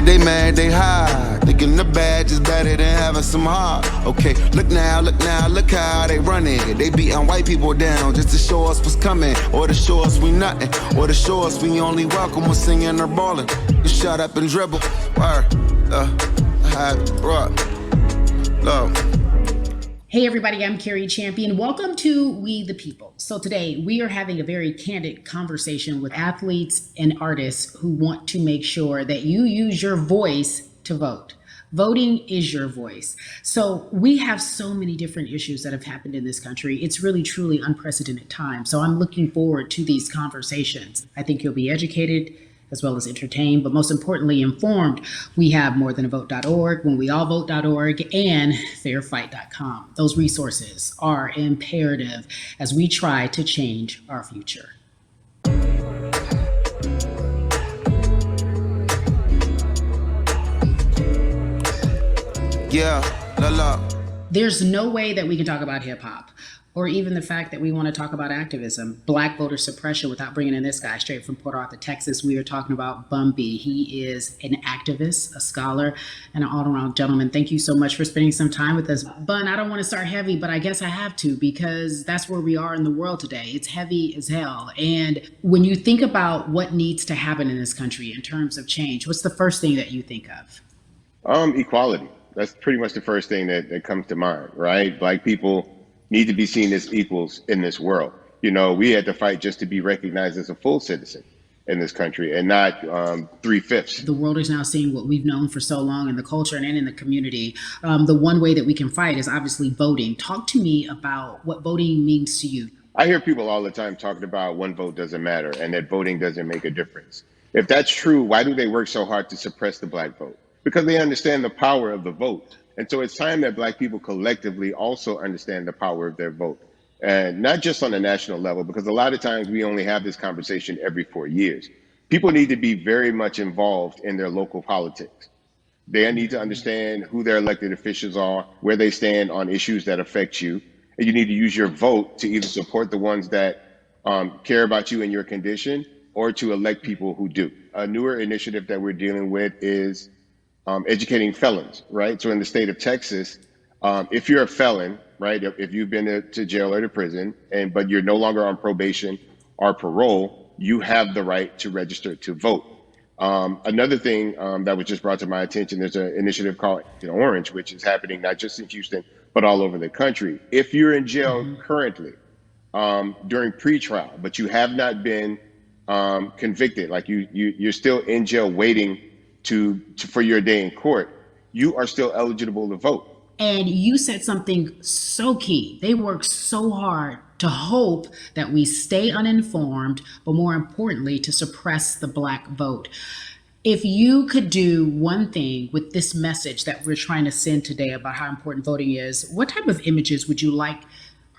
mad, they hide. Thinking the badge is better than having some heart. Okay, look now, look how they run it. They beating white people down just to show us what's coming, or to show us we nothing, or to show us we only welcome when singing or balling. Just shut up and dribble. Hey everybody, I'm Carrie Champion. Welcome to We the People. So today we are having a very candid conversation with athletes and artists who want to make sure that you use your voice to vote. Voting is your voice. So we have so many different issues that have happened in this country. It's really, truly unprecedented time. So I'm looking forward to these conversations. I think you'll be educated as well as entertained, but most importantly, informed. We have morethanavote.org, whenweallvote.org, and fairfight.com. Those resources are imperative as we try to change our future. There's no way that we can talk about hip hop, or even the fact that we want to talk about activism, Black voter suppression, without bringing in this guy straight from Port Arthur, Texas. We are talking about Bun B. He is an activist, a scholar, and an all-around gentleman. Thank you so much for spending some time with us. Bun, I don't want to start heavy, but I guess I have to, because that's where we are in the world today. It's heavy as hell. And when you think about what needs to happen in this country in terms of change, what's the first thing that you think of? Equality. That's pretty much the first thing that comes to mind, right? Black people need to be seen as equals in this world. You know, we had to fight just to be recognized as a full citizen in this country and not 3/5. The world is now seeing what we've known for so long in the culture and in the community. The one way that we can fight is obviously voting. Talk to me about what voting means to you. I hear people all the time talking about one vote doesn't matter and that voting doesn't make a difference. If that's true, why do they work so hard to suppress the Black vote? Because they understand the power of the vote. And so it's time that Black people collectively also understand the power of their vote. And not just on a national level, because a lot of times we only have this conversation every 4 years. People need to be very much involved in their local politics. They need to understand who their elected officials are, where they stand on issues that affect you. And you need to use your vote to either support the ones that care about you and your condition, or to elect people who do. A newer initiative that we're dealing with is educating felons, right? So in the state of Texas, if you're a felon, right, if you've been to jail or to prison, but you're no longer on probation or parole, you have the right to register to vote. Another thing that was just brought to my attention, there's an initiative called Orange, which is happening not just in Houston, but all over the country. If you're in jail currently during pretrial, but you have not been convicted, like you're still in jail waiting for your day in court, you are still eligible to vote. And you said something so key. They work so hard to hope that we stay uninformed, but more importantly, to suppress the Black vote. If you could do one thing with this message that we're trying to send today about how important voting is, what type of images would you like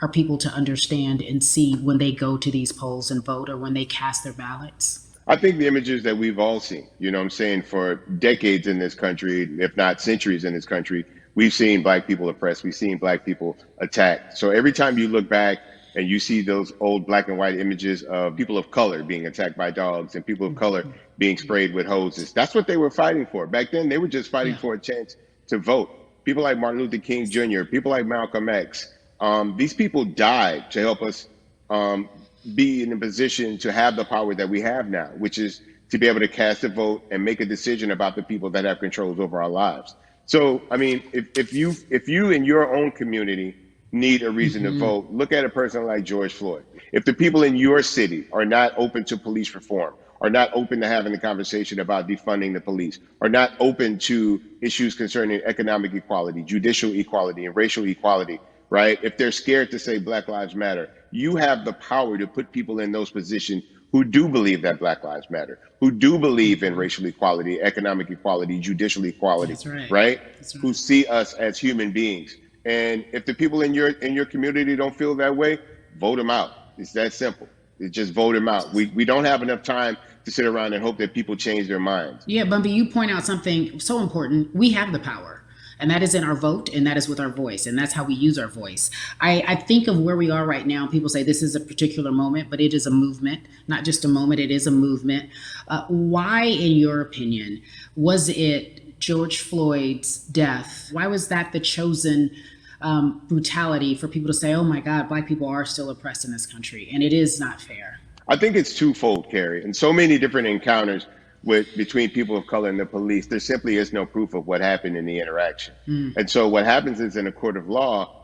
our people to understand and see when they go to these polls and vote, or when they cast their ballots? I think the images that we've all seen, you know what I'm saying, for decades in this country, if not centuries in this country, we've seen Black people oppressed, we've seen Black people attacked. So every time you look back and you see those old black and white images of people of color being attacked by dogs and people of color being sprayed with hoses, that's what they were fighting for. Back then, they were just fighting for a chance to vote. People like Martin Luther King Jr., people like Malcolm X, these people died to help us be in a position to have the power that we have now, which is to be able to cast a vote and make a decision about the people that have controls over our lives. So, I mean, if you in your own community need a reason to vote, look at a person like George Floyd. If the people in your city are not open to police reform, are not open to having the conversation about defunding the police, are not open to issues concerning economic equality, judicial equality, and racial equality, right? If they're scared to say Black Lives Matter, you have the power to put people in those positions who do believe that Black Lives Matter, who do believe in racial equality, economic equality, judicial equality, That's right. right? That's right. Who see us as human beings. And if the people in your community don't feel that way, vote them out. It's that simple. It's just vote them out. We don't have enough time to sit around and hope that people change their minds. Yeah, Bun B, you point out something so important. We have the power. And that is in our vote, and that is with our voice, and that's how we use our voice. I think of where we are right now. People say this is a particular moment, but it is a movement, not just a moment, it is a movement. Why, in your opinion, was it George Floyd's death? Why was that the chosen brutality for people to say, oh my God, Black people are still oppressed in this country, and it is not fair? I think it's twofold, Carrie. In so many different encounters between people of color and the police, there simply is no proof of what happened in the interaction. And so what happens is in a court of law,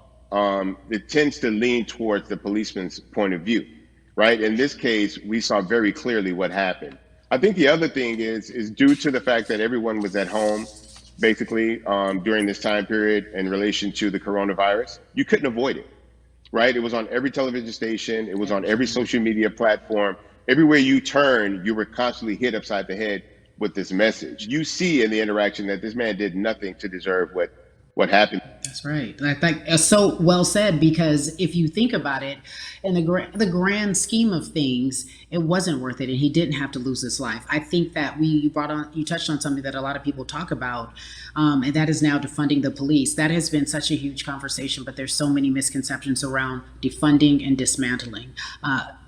it tends to lean towards the policeman's point of view, right? In this case, we saw very clearly what happened. I think the other thing is due to the fact that everyone was at home, basically, during this time period in relation to the coronavirus, you couldn't avoid it, right? It was on every television station. It was on every social media platform. Everywhere you turn, you were constantly hit upside the head with this message. You see in the interaction that this man did nothing to deserve what happened. That's right. I think that's so well said, because if you think about it, in the grand scheme of things, it wasn't worth it, and he didn't have to lose his life. I think that you touched on something that a lot of people talk about, and that is now defunding the police. That has been such a huge conversation, but there's so many misconceptions around defunding and dismantling.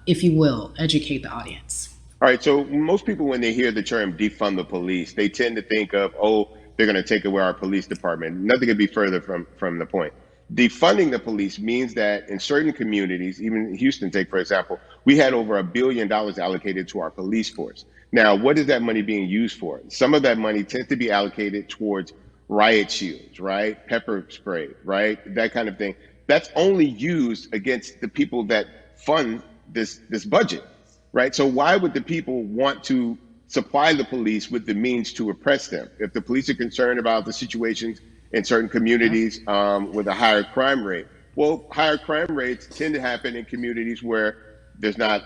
If you will, educate the audience. All right. So most people, when they hear the term defund the police, they tend to think of, oh, they're going to take away our police department. Nothing could be further from the point. Defunding the police means that in certain communities, even Houston, take for example, we had over $1 billion allocated to our police force. Now, what is that money being used for? Some of that money tends to be allocated towards riot shields, right? Pepper spray, right? That kind of thing. That's only used against the people that fund this budget, right? So why would the people want to supply the police with the means to oppress them? If the police are concerned about the situations in certain communities with a higher crime rate, well, higher crime rates tend to happen in communities where there's not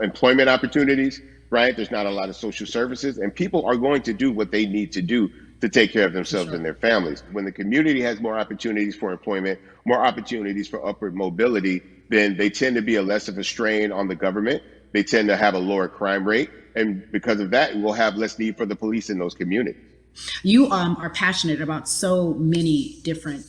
employment opportunities, right? There's not a lot of social services, and people are going to do what they need to do to take care of themselves and their families. When the community has more opportunities for employment, more opportunities for upward mobility, then they tend to be less of a strain on the government. They tend to have a lower crime rate. And because of that, we'll have less need for the police in those communities. You are passionate about so many different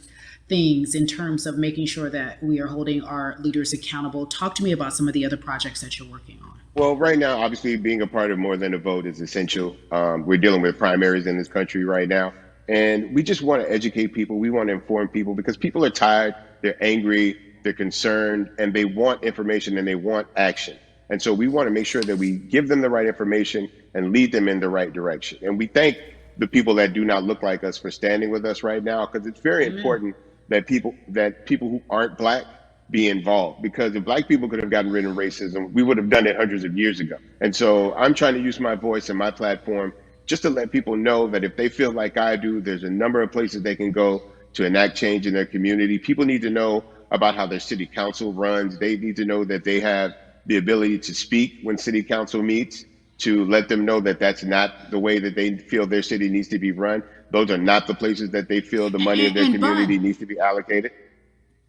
things in terms of making sure that we are holding our leaders accountable. Talk to me about some of the other projects that you're working on. Well, right now, obviously, being a part of More Than a Vote is essential. We're dealing with primaries in this country right now. And we just want to educate people. We want to inform people because people are tired, they're angry, they're concerned, and they want information and they want action. And so we want to make sure that we give them the right information and lead them in the right direction. And we thank the people that do not look like us for standing with us right now, because it's very important that people who aren't Black be involved, because if Black people could have gotten rid of racism, we would have done it hundreds of years ago. And so I'm trying to use my voice and my platform just to let people know that if they feel like I do, there's a number of places they can go to enact change in their community. People need to know about how their city council runs. They need to know that they have the ability to speak when city council meets, to let them know that that's not the way that they feel their city needs to be run. Those are not the places that they feel the money of their community needs to be allocated.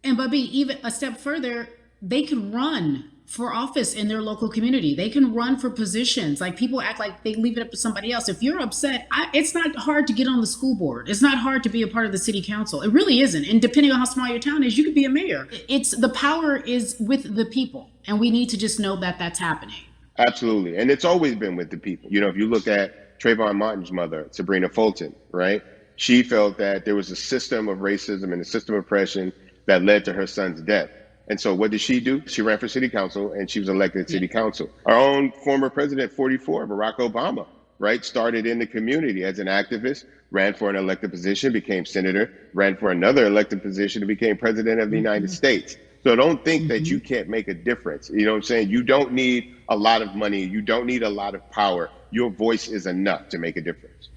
And Bubby, even a step further, they can run for office in their local community. They can run for positions. Like, people act like they leave it up to somebody else. If you're upset, it's not hard to get on the school board. It's not hard to be a part of the city council. It really isn't. And depending on how small your town is, you could be a mayor. The power is with the people. And we need to just know that that's happening. Absolutely. And it's always been with the people. You know, if you look at Trayvon Martin's mother, Sabrina Fulton, right? She felt that there was a system of racism and a system of oppression that led to her son's death. And so what did she do? She ran for city council and she was elected city council. Our own former president, 44, Barack Obama, right? Started in the community as an activist, ran for an elected position, became senator, ran for another elected position and became president of the United States. So don't think that you can't make a difference. You know what I'm saying? You don't need a lot of money. You don't need a lot of power. Your voice is enough to make a difference.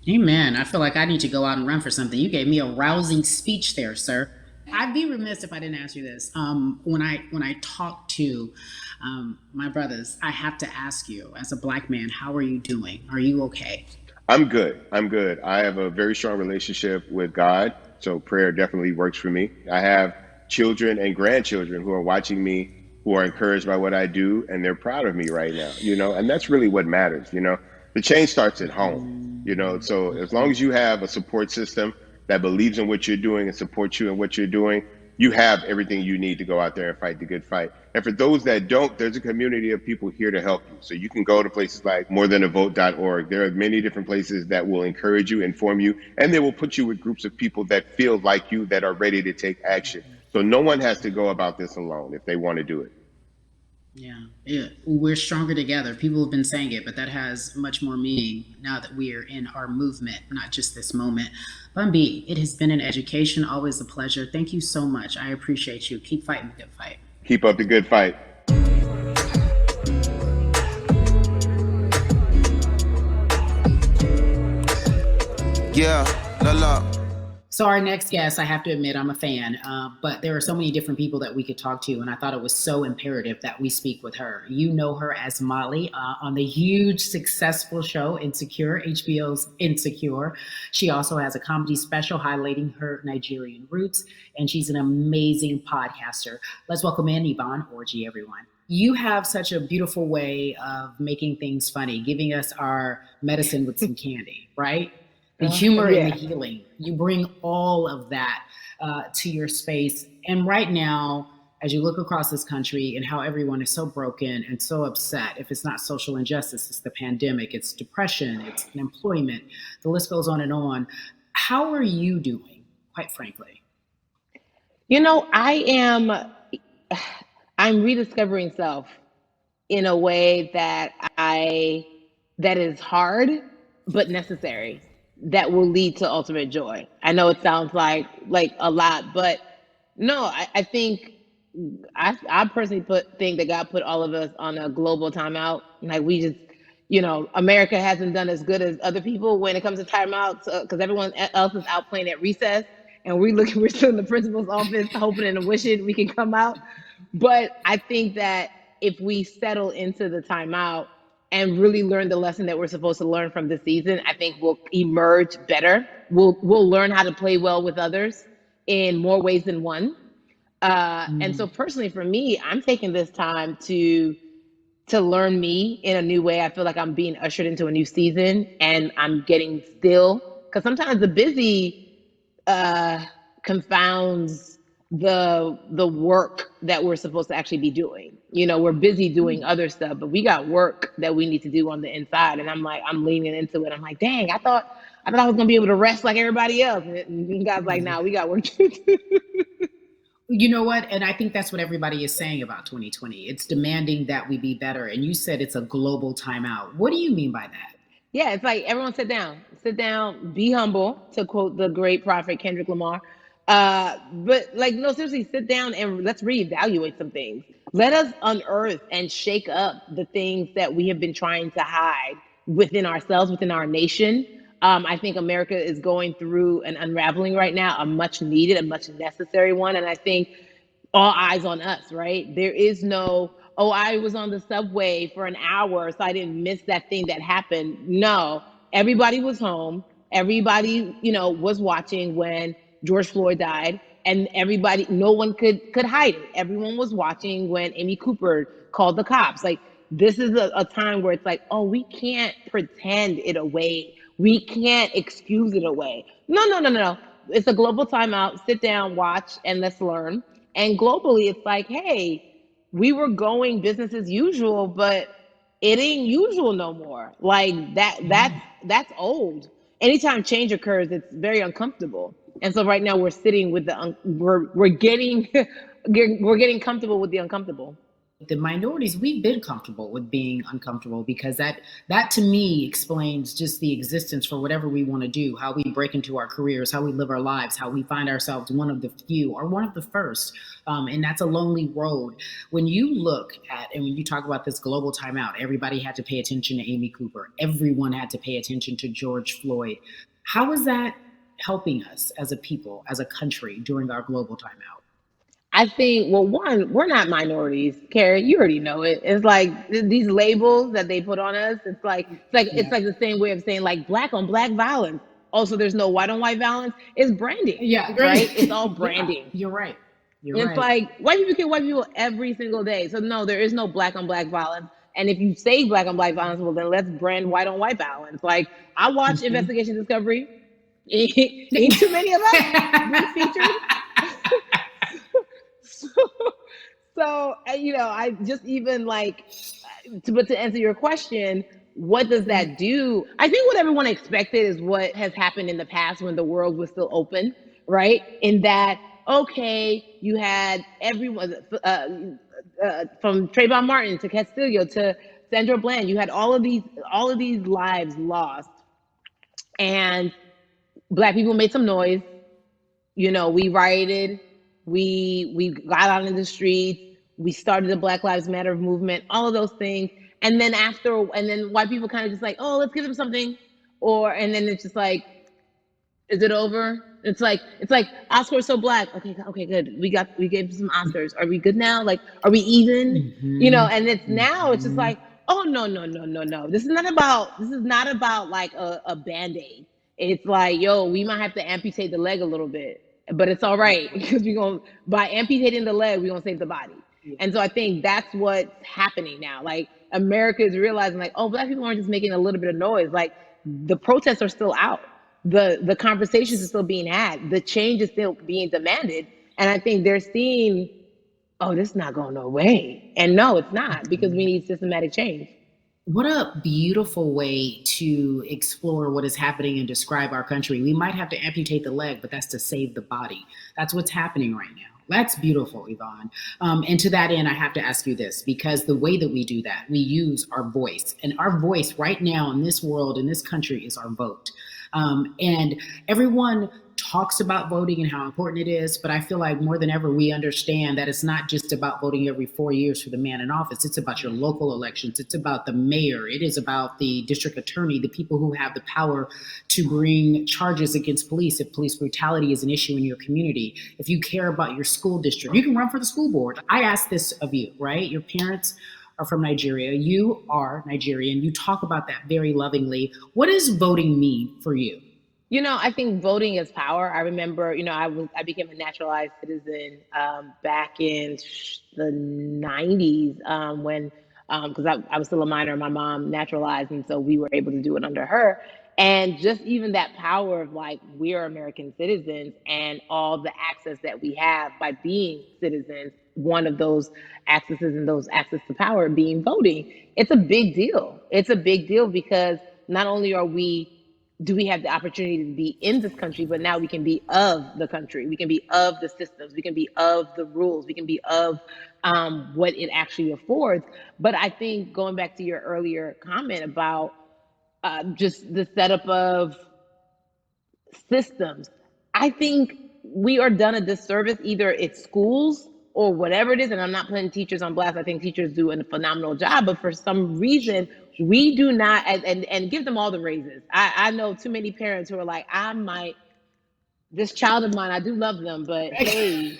Amen. I feel like I need to go out and run for something. You gave me a rousing speech there, sir. I'd be remiss if I didn't ask you this. When I talk to my brothers, I have to ask you, as a Black man, how are you doing? Are you okay? I'm good. I have a very strong relationship with God, so prayer definitely works for me. I have children and grandchildren who are watching me, who are encouraged by what I do, and they're proud of me right now, you know, and that's really what matters, you know. The change starts at home, you know. So as long as you have a support system that believes in what you're doing and supports you in what you're doing, you have everything you need to go out there and fight the good fight. And for those that don't, there's a community of people here to help you. So you can go to places like morethanavote.org. There are many different places that will encourage you, inform you, and they will put you with groups of people that feel like you, that are ready to take action. So no one has to go about this alone if they want to do it. Yeah, we're stronger together. People have been saying it, but that has much more meaning now that we are in our movement, not just this moment. Bun B, it has been an education, always a pleasure. Thank you so much. I appreciate you. Keep fighting the good fight. Keep up the good fight. Yeah, la la. So our next guest, I have to admit, I'm a fan, but there are so many different people that we could talk to, and I thought it was so imperative that we speak with her. You know her as Molly on the huge, successful show Insecure, HBO's Insecure. She also has a comedy special highlighting her Nigerian roots, and she's an amazing podcaster. Let's welcome in Yvonne Orji, everyone. You have such a beautiful way of making things funny, giving us our medicine with some candy, right? The humor and the healing. You bring all of that to your space. And right now, as you look across this country and how everyone is so broken and so upset, if it's not social injustice, it's the pandemic, it's depression, it's unemployment, the list goes on and on. How are you doing, quite frankly? You know, I'm rediscovering self in a way that is hard, but necessary, that will lead to ultimate joy. I know it sounds like a lot, but no, I think I personally think that God put all of us on a global timeout. Like we just, you know, America hasn't done as good as other people when it comes to timeouts because everyone else is out playing at recess, and we're still in the principal's office hoping and wishing we can come out. But I think that if we settle into the timeout and really learn the lesson that we're supposed to learn from this season, I think we'll emerge better. We'll learn how to play well with others in more ways than one. And so personally for me, I'm taking this time to learn me in a new way. I feel like I'm being ushered into a new season, and I'm getting still, because sometimes the busy confounds the work that we're supposed to actually be doing. You know, we're busy doing other stuff, but we got work that we need to do on the inside. And I'm leaning into it. I'm like, dang, I thought I was gonna be able to rest like everybody else. And God's like, nah, we got work to do. You know what? And I think that's what everybody is saying about 2020. It's demanding that we be better. And you said it's a global timeout. What do you mean by that? Yeah, it's like everyone sit down, be humble, to quote the great prophet Kendrick Lamar. But like, no, seriously, sit down and let's reevaluate some things. Let us unearth and shake up the things that we have been trying to hide within ourselves, within our nation. I think America is going through an unraveling right now, a much needed, a much necessary one. And I think all eyes on us, right? There is no, oh, I was on the subway for an hour, so I didn't miss that thing that happened. No, everybody was home. Everybody, you know, was watching when George Floyd died, and everybody, no one could hide it. Everyone was watching when Amy Cooper called the cops. Like, this is a time where it's like, oh, we can't pretend it away. We can't excuse it away. No. It's a global timeout. Sit down, watch, and let's learn. And globally, it's like, hey, we were going business as usual, but it ain't usual no more. Like that's old. Anytime change occurs, it's very uncomfortable. And so right now we're sitting with we're getting we're getting comfortable with the uncomfortable. The minorities, we've been comfortable with being uncomfortable, because that to me explains just the existence for whatever we want to do, how we break into our careers, how we live our lives, how we find ourselves one of the few or one of the first. And that's a lonely road. When you look at, and when you talk about this global timeout, everybody had to pay attention to Amy Cooper. Everyone had to pay attention to George Floyd. How is that helping us as a people, as a country during our global timeout? I think, well, one, we're not minorities, Carrie. You already know it. It's like these labels that they put on us. It's like the same way of saying like black on black violence. Also, there's no white on white violence. It's branding. Yeah, right. It's all branding. Yeah, you're right. It's like white people kill white people every single day. So no, there is no black on black violence. And if you say black on black violence, well, then let's brand white on white violence. Like, I watch Investigation Discovery. Ain't too many of us being featured. So, I just even like, but to answer your question, what does that do? I think what everyone expected is what has happened in the past when the world was still open, right? In that, okay, you had everyone from Trayvon Martin to Castillo to Sandra Bland, you had all of these lives lost, and Black people made some noise. We rioted, we got out in the streets, we started the Black Lives Matter movement, all of those things. And then white people kind of just like, oh, let's give them something. And then it's just like, is it over? It's like Oscars so Black. Okay, good. We gave some Oscars. Are we good now? Like, are we even? And it's now it's just like, oh no. This is not about like a Band-Aid. It's like, yo, we might have to amputate the leg a little bit, but it's all right because by amputating the leg, we're gonna save the body. And so I think that's what's happening now. Like, America is realizing, like, oh, Black people aren't just making a little bit of noise. Like, the protests are still out. The conversations are still being had. The change is still being demanded. And I think they're seeing, oh, this is not going no way. And no, it's not, because we need systematic change. What a beautiful way to explore what is happening and describe our country. We might have to amputate the leg, but that's to save the body. That's what's happening right now. That's beautiful, Yvonne. And to that end, I have to ask you this, because the way that we do that, we use our voice. And our voice right now in this world, in this country, is our vote. And everyone talks about voting and how important it is, but I feel like more than ever, we understand that it's not just about voting every 4 years for the man in office. It's about your local elections. It's about the mayor. It is about the district attorney, the people who have the power to bring charges against police if police brutality is an issue in your community. If you care about your school district, you can run for the school board. I ask this of you, right? Your parents are from Nigeria. You are Nigerian. You talk about that very lovingly. What does voting mean for you? I think voting is power. I remember, I became a naturalized citizen back in the 90s when, because I was still a minor, my mom naturalized, and so we were able to do it under her. And just even that power of, like, we are American citizens and all the access that we have by being citizens, one of those accesses and those access to power being voting. It's a big deal. It's a big deal because not only do we have the opportunity to be in this country, but now we can be of the country. We can be of the systems. We can be of the rules. We can be of what it actually affords. But I think, going back to your earlier comment about just the setup of systems, I think we are done a disservice, either it's schools or whatever it is, and I'm not putting teachers on blast. I think teachers do a phenomenal job, but for some reason, we do not, and give them all the raises. I know too many parents who are like, this child of mine, I do love them, but hey,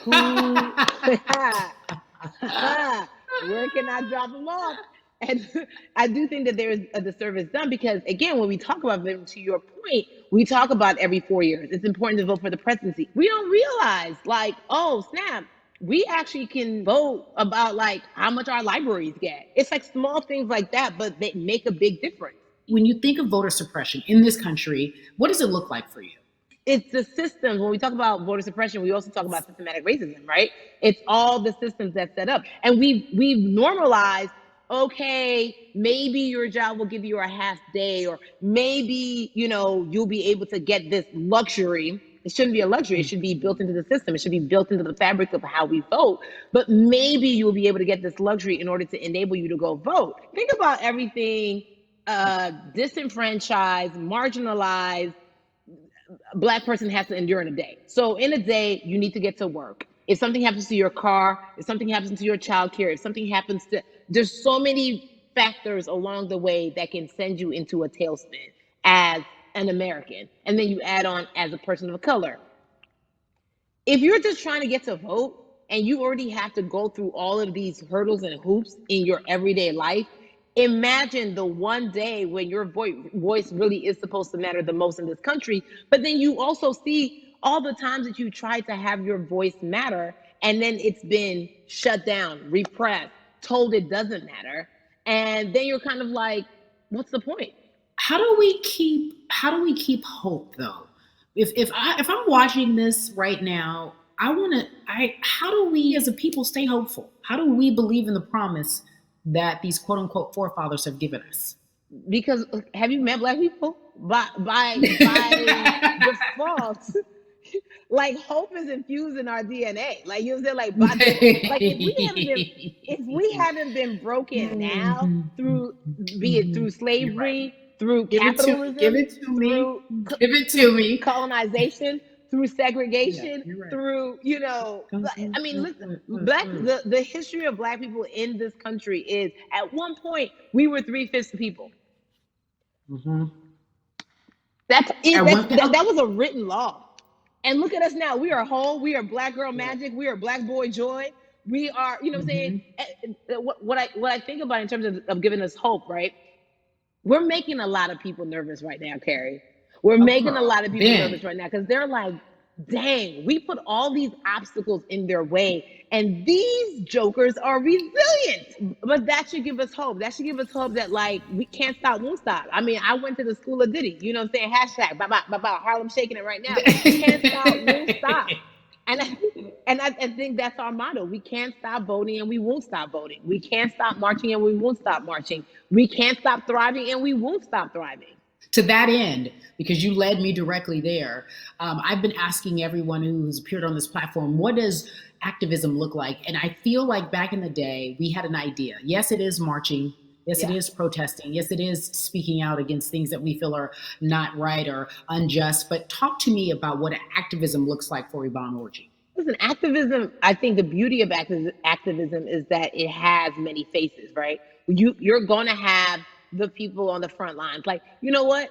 where can I drop them off? And I do think that there is a disservice done because, again, when we talk about voting, to your point, we talk about every 4 years. It's important to vote for the presidency. We don't realize, like, oh, snap, we actually can vote about, like, how much our libraries get. It's like small things like that, but they make a big difference. When you think of voter suppression in this country, what does it look like for you? It's the systems. When we talk about voter suppression, we also talk about systematic racism, right? It's all the systems that set up. And we've normalized, okay, maybe your job will give you a half day, or maybe, you'll be able to get this luxury. It shouldn't be a luxury. It should be built into the system. It should be built into the fabric of how we vote. But maybe you'll be able to get this luxury in order to enable you to go vote. Think about everything disenfranchised, marginalized Black person has to endure in a day. So in a day, you need to get to work. If something happens to your car, if something happens to your childcare, if something happens to, there's so many factors along the way that can send you into a tailspin as an American. And then you add on as a person of color. If you're just trying to get to vote and you already have to go through all of these hurdles and hoops in your everyday life, imagine the one day when your voice really is supposed to matter the most in this country, but then you also see all the times that you tried to have your voice matter, and then it's been shut down, repressed, told it doesn't matter. And then you're kind of like, what's the point? How do we keep hope though? If I'm watching this right now, how do we as a people stay hopeful? How do we believe in the promise that these quote unquote forefathers have given us? Because have you met black people? By default, like hope is infused in our DNA. Like you said, like like if we haven't been broken now through, be it through You're right. slavery, through Give capitalism, it to me. through Give it to me. colonization, through segregation, Yeah, you're right. through I mean, listen, the history of black people in this country is at one point we were 3/5 the people. Mm-hmm. That was a written law. And look at us now. We are whole. We are black girl magic. We are black boy joy. We are, you know what I'm saying? What I think about in terms of giving us hope, right? We're making a lot of people nervous right now, Carrie. We're making a lot of people nervous right now because they're like, dang, we put all these obstacles in their way and these jokers are resilient. But that should give us hope. That should give us hope that like we can't stop, won't stop. I mean, I went to the school of Diddy, you know what I'm saying? Hashtag, bye, Harlem shaking it right now. We can't stop, won't stop. And I think that's our motto. We can't stop voting and we won't stop voting. We can't stop marching and we won't stop marching. We can't stop thriving and we won't stop thriving. To that end, because you led me directly there, I've been asking everyone who's appeared on this platform, what does activism look like? And I feel like back in the day, we had an idea. Yes, it is marching. Yes, it is protesting. Yes, it is speaking out against things that we feel are not right or unjust. But talk to me about what activism looks like for Yvonne Orji. Listen, activism, I think the beauty of activism is that it has many faces, right? You're going to have the people on the front lines. Like, you know what?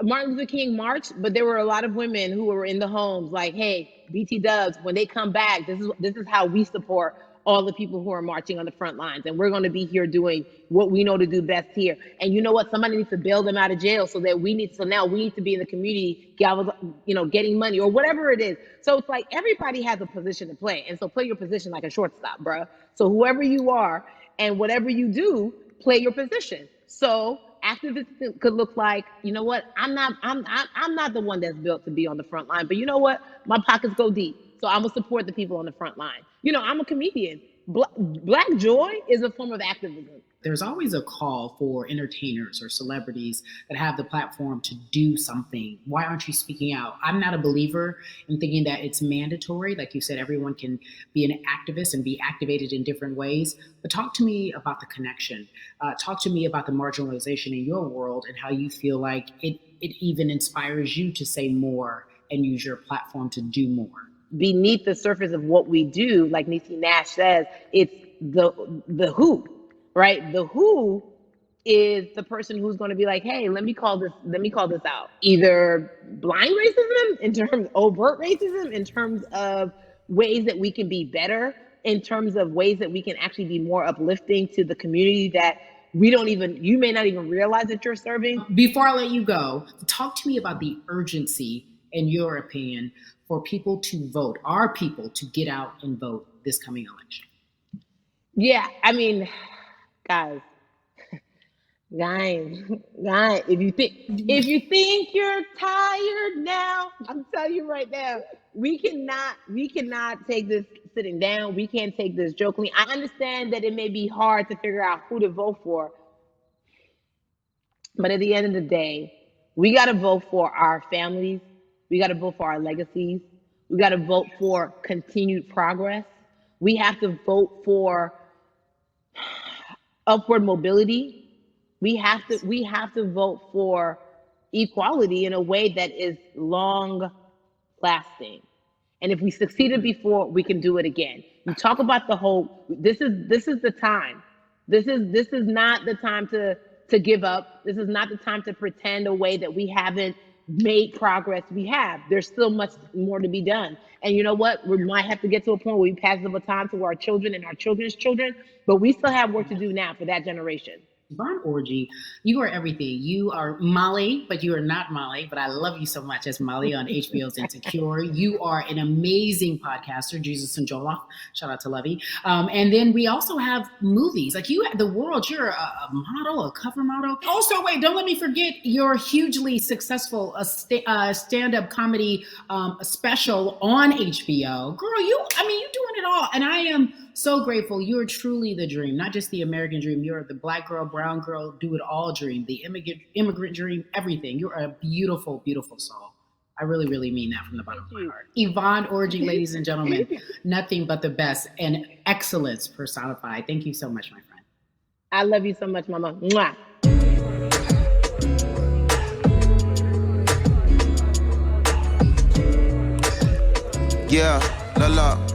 Martin Luther King marched, but there were a lot of women who were in the homes like, hey, BT Dubs, when they come back, this is how we support all the people who are marching on the front lines. And we're going to be here doing what we know to do best here. And you know what? Somebody needs to bail them out of jail so now we need to be in the community, getting money or whatever it is. So it's like everybody has a position to play. And so play your position like a shortstop, bruh. So whoever you are and whatever you do, play your position. So activism could look like, you know what? I'm not the one that's built to be on the front line, but you know what? My pockets go deep. So I'm gonna support the people on the front line. I'm a comedian. Black joy is a form of activism. There's always a call for entertainers or celebrities that have the platform to do something. Why aren't you speaking out? I'm not a believer in thinking that it's mandatory. Like you said, everyone can be an activist and be activated in different ways. But talk to me about the connection. Talk to me about the marginalization in your world and how you feel like it even inspires you to say more and use your platform to do more. Beneath the surface of what we do, like Niecy Nash says, it's the who, right? The who is the person who's going to be like, hey, let me call this out. Either blind racism in terms of overt racism, in terms of ways that we can be better, in terms of ways that we can actually be more uplifting to the community that you may not even realize that you're serving. Before I let you go, talk to me about the urgency, in your opinion, for people to vote, our people to get out and vote this coming election. Yeah, I mean, guys, if you think you're tired now, I'm telling you right now, we cannot take this sitting down. We can't take this jokingly. I understand that it may be hard to figure out who to vote for, but at the end of the day, we got to vote for our families. We got to vote for our legacies. We got to vote for continued progress. We have to vote for upward mobility. We have to vote for equality in a way that is long lasting. And if we succeeded before, we can do it again. You talk about the hope. This is the time. This is not the time to give up. This is not the time to pretend a way that we haven't made progress. We have. There's still much more to be done. And you know what? We might have to get to a point where we pass the baton to our children and our children's children, but we still have work to do now for that generation. Yvonne Orji, you are everything. You are Molly, but you are not Molly, but I love you so much as Molly on HBO's Insecure. You are an amazing podcaster, Jesus and Joloff. Shout out to Lovey. And then we also have movies. Like you, the world, you're a model, a cover model. Also, wait, don't let me forget your hugely successful stand-up comedy special on HBO. Girl, you're doing it all. And I am so grateful. You are truly the dream, not just the American dream. You're the black girl, brown girl, do it all dream, the immigrant dream, everything. You're a beautiful, beautiful soul. I really, really mean that from the bottom of my heart. Yvonne Orji, ladies and gentlemen, nothing but the best and excellence personified. Thank you so much, my friend. I love you so much, Mama. Mwah. Yeah, la la.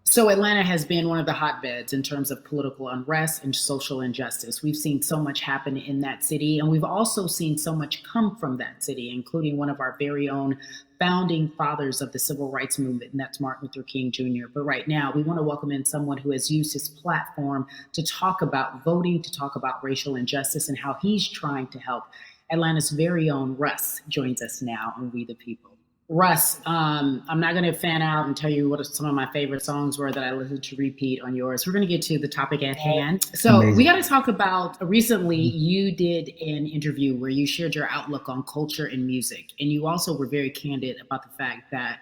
So Atlanta has been one of the hotbeds in terms of political unrest and social injustice. We've seen so much happen in that city, and we've also seen so much come from that city, including one of our very own founding fathers of the civil rights movement, and that's Martin Luther King Jr. But right now, we want to welcome in someone who has used his platform to talk about voting, to talk about racial injustice, and how he's trying to help. Atlanta's very own Russ joins us now on We the People. Russ, I'm not going to fan out and tell you what some of my favorite songs were that I listened to repeat on yours. We're going to get to the topic at hand. So we got to talk about, recently you did an interview where you shared your outlook on culture and music. And you also were very candid about the fact that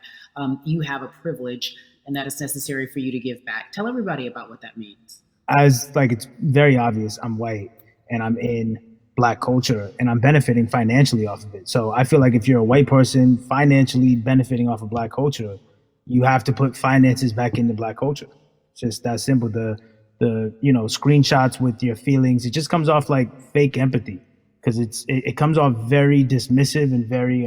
you have a privilege and that it's necessary for you to give back. Tell everybody about what that means. It's very obvious, I'm white and I'm in Black culture and I'm benefiting financially off of it. So I feel like if you're a white person financially benefiting off of Black culture, you have to put finances back into Black culture. It's just that simple. The screenshots with your feelings, it just comes off like fake empathy because it comes off very dismissive and very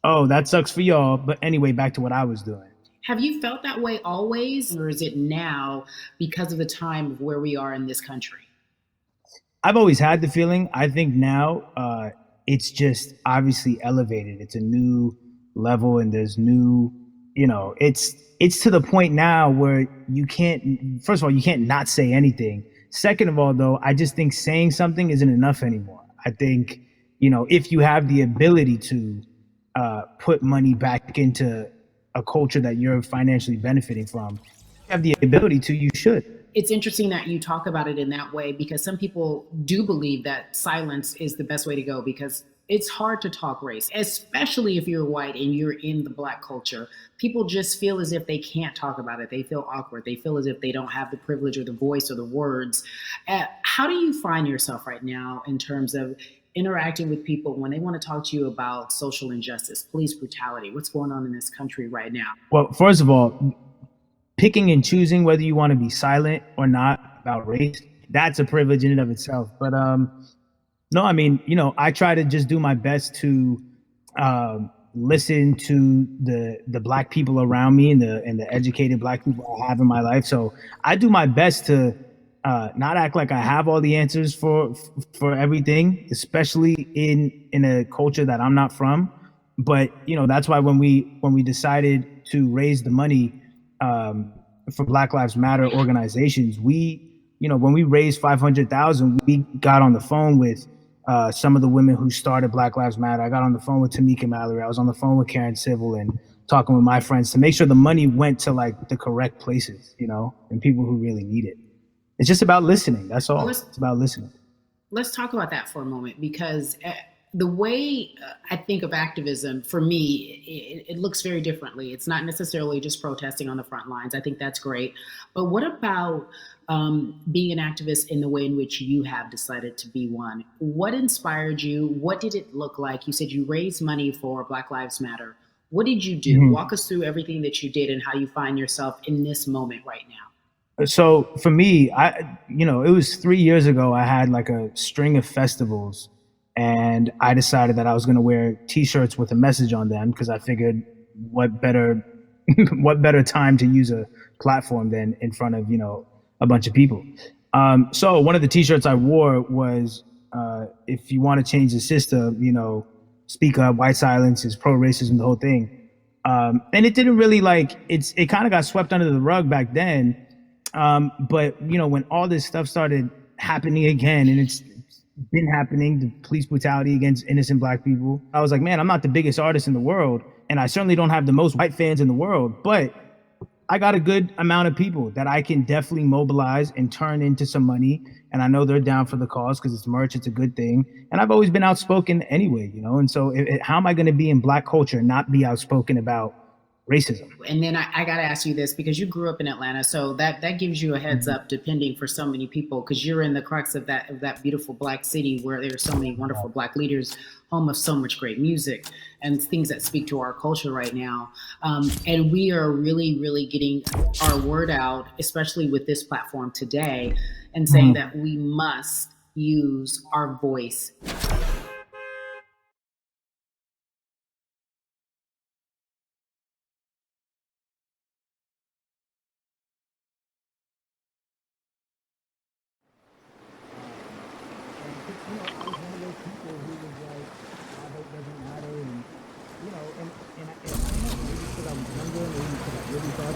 oh, that sucks for y'all, but anyway, back to what I was doing. Have you felt that way always, or is it now because of the time of where we are in this country? I've always had the feeling. I think now it's just obviously elevated. It's a new level and there's new, it's to the point now where you can't, first of all, you can't not say anything. Second of all, though, I just think saying something isn't enough anymore. I think, if you have the ability to put money back into a culture that you're financially benefiting from, you have the ability to, you should. It's interesting that you talk about it in that way because some people do believe that silence is the best way to go because it's hard to talk race, especially if you're white and you're in the Black culture. People just feel as if they can't talk about it. They feel awkward. They feel as if they don't have the privilege or the voice or the words. How do you find yourself right now in terms of interacting with people when they want to talk to you about social injustice, police brutality? What's going on in this country right now? Well, first of all, picking and choosing whether you want to be silent or not about race, that's a privilege in and of itself. But no, I try to just do my best to listen to the Black people around me and the educated Black people I have in my life. So I do my best to not act like I have all the answers for everything, especially in a culture that I'm not from. But that's why when we decided to raise the money for Black Lives Matter organizations, when we raised $500,000, we got on the phone with some of the women who started Black Lives Matter. I got on the phone with Tamika Mallory. I was on the phone with Karen Civil and talking with my friends to make sure the money went to the correct places, and people who really need it. It's just about listening. That's all. It's about listening. Let's talk about that for a moment because the way I think of activism, for me, it looks very differently. It's not necessarily just protesting on the front lines. I think that's great. But what about being an activist in the way in which you have decided to be one? What inspired you? What did it look like? You said you raised money for Black Lives Matter. What did you do? Mm-hmm. Walk us through everything that you did and how you find yourself in this moment right now. So for me, it was 3 years ago, I had a string of festivals. And I decided that I was going to wear T-shirts with a message on them because I figured what better time to use a platform than in front of, a bunch of people. So one of the T-shirts I wore was, if you want to change the system, speak up, white silence is pro-racism, the whole thing. And it didn't really it kind of got swept under the rug back then. But, when all this stuff started happening again, and it's been happening, the police brutality against innocent Black people. I was like, man, I'm not the biggest artist in the world, and I certainly don't have the most white fans in the world, but I got a good amount of people that I can definitely mobilize and turn into some money. And I know they're down for the cause because it's merch, it's a good thing. And I've always been outspoken anyway, you know? And so how am I going to be in Black culture and not be outspoken about racism? And then I got to ask you this, because you grew up in Atlanta, so that gives you a heads up, depending for so many people, because you're in the crux of that beautiful Black city where there are so many wonderful Black leaders, home of so much great music and things that speak to our culture right now. And we are really, really getting our word out, especially with this platform today, and saying that we must use our voice.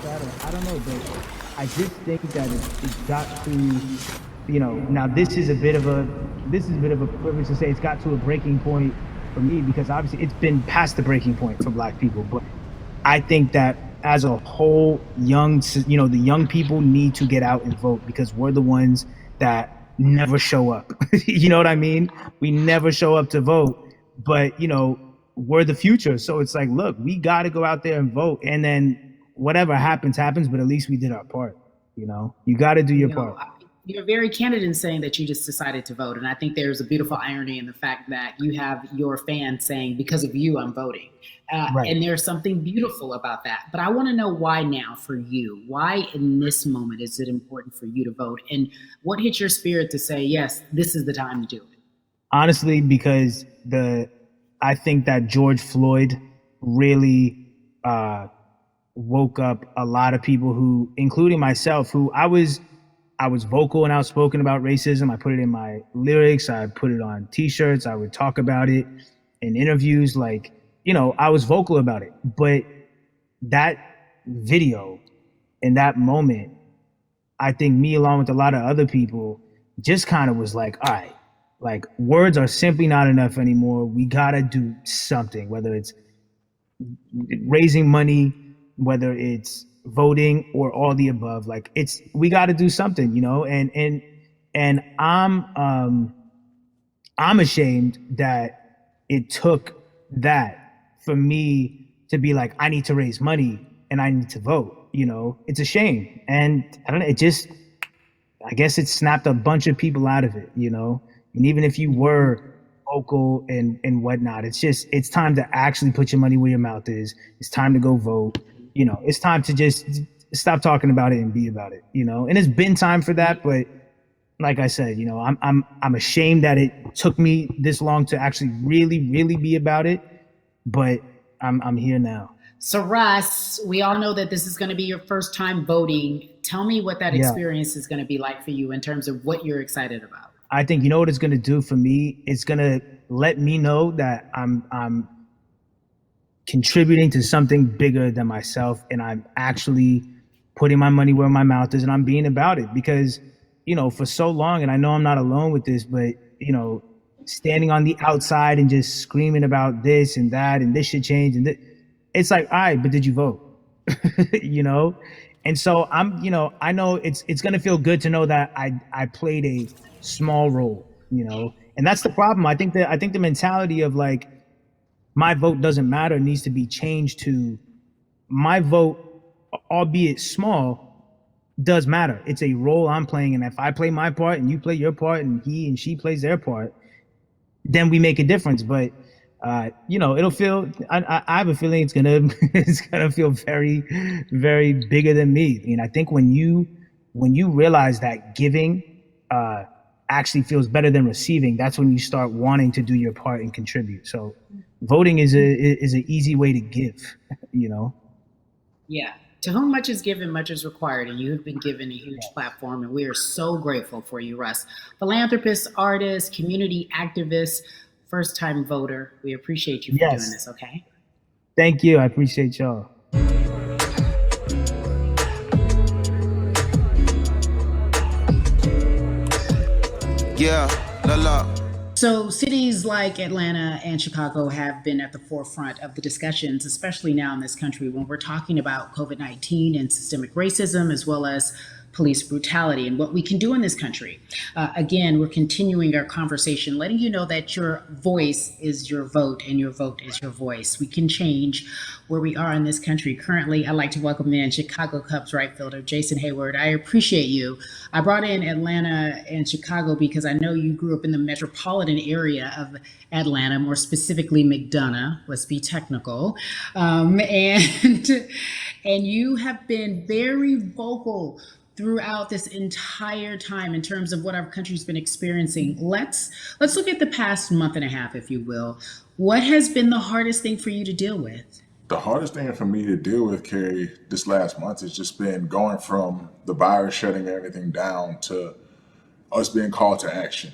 I don't know, but I just think that it's got to, you know, now this is a bit of a privilege to say it's got to a breaking point for me, because obviously it's been past the breaking point for Black people. But I think that as a whole, the young people need to get out and vote, because we're the ones that never show up. You know what I mean? We never show up to vote, but you know, we're the future. So it's like, look, we got to go out there and vote, and then whatever happens, but at least we did our part. You know, you got to do your part. You're very candid in saying that you just decided to vote. And I think there's a beautiful irony in the fact that you have your fans saying, because of you, I'm voting. Right. And there's something beautiful about that. But I want to know why now for you. Why in this moment is it important for you to vote? And what hit your spirit to say, yes, this is the time to do it? Honestly, because I think that George Floyd really woke up a lot of people who, including myself, who I was vocal and outspoken about racism. I put it in my lyrics. I put it on T-shirts. I would talk about it in interviews. Like, you know, I was vocal about it. But that video in that moment, I think me, along with a lot of other people, just kind of was like, all right, like words are simply not enough anymore. We got to do something, whether it's raising money, whether it's voting, or all the above. Like we got to do something, you know. And I'm ashamed that it took that for me to be like, I need to raise money and I need to vote. You know, it's a shame. And I don't know, I guess it snapped a bunch of people out of it, you know. And even if you were vocal and whatnot, it's time to actually put your money where your mouth is. It's time to go vote. You know, it's time to just stop talking about it and be about it, you know. And it's been time for that, but like I said, you know, I'm ashamed that it took me this long to actually really, really be about it, but I'm here now. So Russ, we all know that this is going to be your first time voting. Tell me what that experience is going to be like for you in terms of what you're excited about. I think, you know what it's going to do for me? It's going to let me know that I'm contributing to something bigger than myself, and I'm actually putting my money where my mouth is, and I'm being about it. Because, you know, for so long, and I know I'm not alone with this, but, you know, standing on the outside and just screaming about this and that, and this should change, and it's like, all right, but did you vote? You know? And so you know, I know it's going to feel good to know that I played a small role, you know? And that's the problem. I think the mentality of like, my vote doesn't matter needs to be changed to, my vote, albeit small, does matter. It's a role I'm playing, and if I play my part and you play your part and he and she plays their part, then we make a difference. But you know, it'll feel, I have a feeling it's gonna feel very, very bigger than me. I mean, I think when you realize that giving actually feels better than receiving, that's when you start wanting to do your part and contribute. So voting is an easy way to give, you know? Yeah. To whom much is given, much is required, and you have been given a huge platform, and we are so grateful for you, Russ. Philanthropist, artist, community activist, first-time voter. We appreciate you for doing this, okay? Thank you. I appreciate y'all. Yeah, la la. So, cities like Atlanta and Chicago have been at the forefront of the discussions, especially now in this country when we're talking about COVID-19 and systemic racism, as well as police brutality and what we can do in this country. Again, we're continuing our conversation, letting you know that your voice is your vote and your vote is your voice. We can change where we are in this country. Currently, I'd like to welcome in Chicago Cubs right fielder Jason Heyward. I appreciate you. I brought in Atlanta and Chicago because I know you grew up in the metropolitan area of Atlanta, more specifically McDonough, let's be technical. And you have been very vocal throughout this entire time in terms of what our country's been experiencing. Let's look at the past month and a half, if you will. What has been the hardest thing for you to deal with? The hardest thing for me to deal with, Carrie, this last month has just been going from the virus shutting everything down to us being called to action.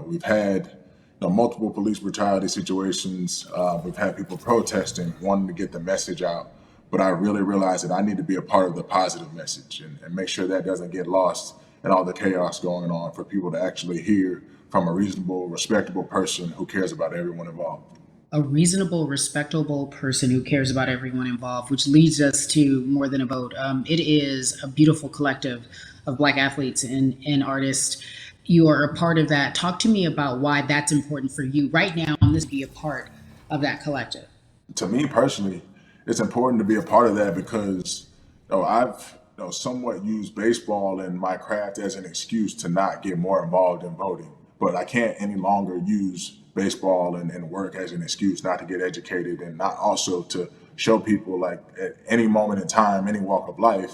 We've had multiple police brutality situations. We've had people protesting, wanting to get the message out. But I really realized that I need to be a part of the positive message and make sure that doesn't get lost in all the chaos going on, for people to actually hear from a reasonable, respectable person who cares about everyone involved. A reasonable, respectable person who cares about everyone involved, which leads us to More Than a Vote. It is a beautiful collective of Black athletes and artists. You are a part of that. Talk to me about why that's important for you right now on this, be a part of that collective. To me personally, it's important to be a part of that because I've somewhat used baseball and my craft as an excuse to not get more involved in voting. But I can't any longer use baseball and work as an excuse not to get educated, and not also to show people, like, at any moment in time, any walk of life,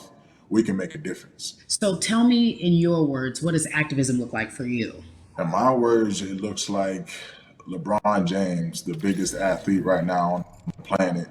we can make a difference. So tell me in your words, what does activism look like for you? In my words, it looks like LeBron James, the biggest athlete right now on the planet,